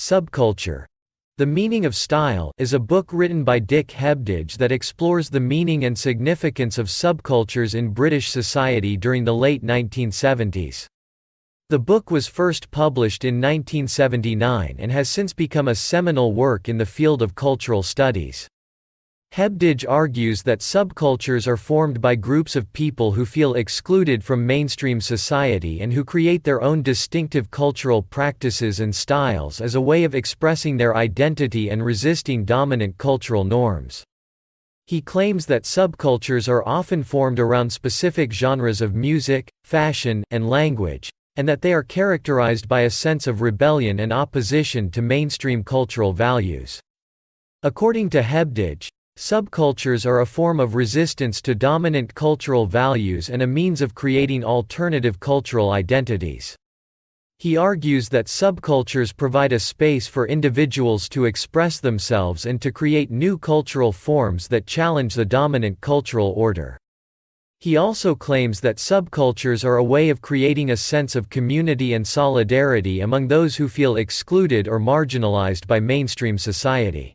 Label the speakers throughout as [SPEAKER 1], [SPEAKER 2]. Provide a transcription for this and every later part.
[SPEAKER 1] Subculture. The Meaning of Style is a book written by HEBDIGE that explores the meaning and significance of subcultures in British society during the late 1970s. The book was first published in 1979 and has since become a seminal work in the field of cultural studies. HEBDIGE argues that subcultures are formed by groups of people who feel excluded from mainstream society and who create their own distinctive cultural practices and styles as a way of expressing their identity and resisting dominant cultural norms. He claims that subcultures are often formed around specific genres of music, fashion, and language, and that they are characterized by a sense of rebellion and opposition to mainstream cultural values. According to HEBDIGE, subcultures are a form of resistance to dominant cultural values and a means of creating alternative cultural identities. He argues that subcultures provide a space for individuals to express themselves and to create new cultural forms that challenge the dominant cultural order. He also claims that subcultures are a way of creating a sense of community and solidarity among those who feel excluded or marginalized by mainstream society.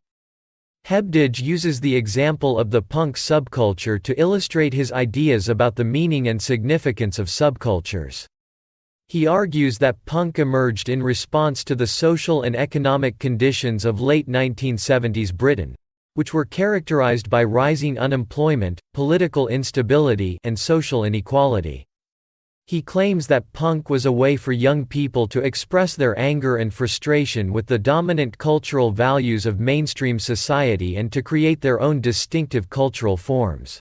[SPEAKER 1] HEBDIGE uses the example of the punk subculture to illustrate his ideas about the meaning and significance of subcultures. He argues that punk emerged in response to the social and economic conditions of late 1970s Britain, which were characterized by rising unemployment, political instability, and social inequality. He claims that punk was a way for young people to express their anger and frustration with the dominant cultural values of mainstream society and to create their own distinctive cultural forms.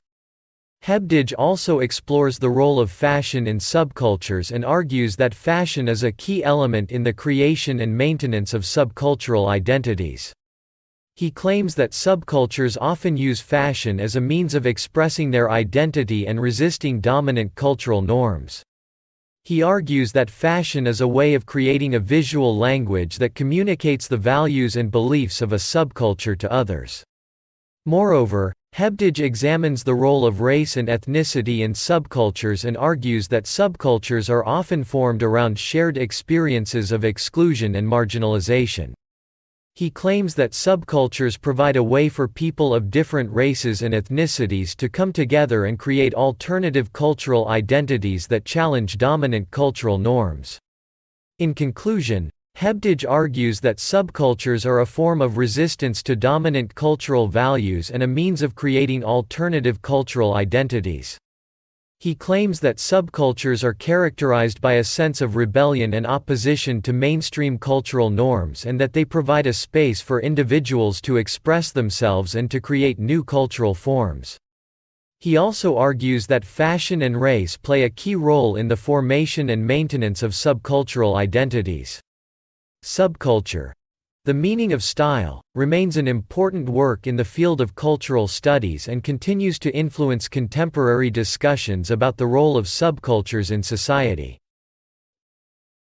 [SPEAKER 1] HEBDIGE also explores the role of fashion in subcultures and argues that fashion is a key element in the creation and maintenance of subcultural identities. He claims that subcultures often use fashion as a means of expressing their identity and resisting dominant cultural norms. He argues that fashion is a way of creating a visual language that communicates the values and beliefs of a subculture to others. Moreover, HEBDIGE examines the role of race and ethnicity in subcultures and argues that subcultures are often formed around shared experiences of exclusion and marginalization. He claims that subcultures provide a way for people of different races and ethnicities to come together and create alternative cultural identities that challenge dominant cultural norms. In conclusion, HEBDIGE argues that subcultures are a form of resistance to dominant cultural values and a means of creating alternative cultural identities. He claims that subcultures are characterized by a sense of rebellion and opposition to mainstream cultural norms and that they provide a space for individuals to express themselves and to create new cultural forms. He also argues that fashion and race play a key role in the formation and maintenance of subcultural identities. Subculture. The Meaning of Style remains an important work in the field of cultural studies and continues to influence contemporary discussions about the role of subcultures in society.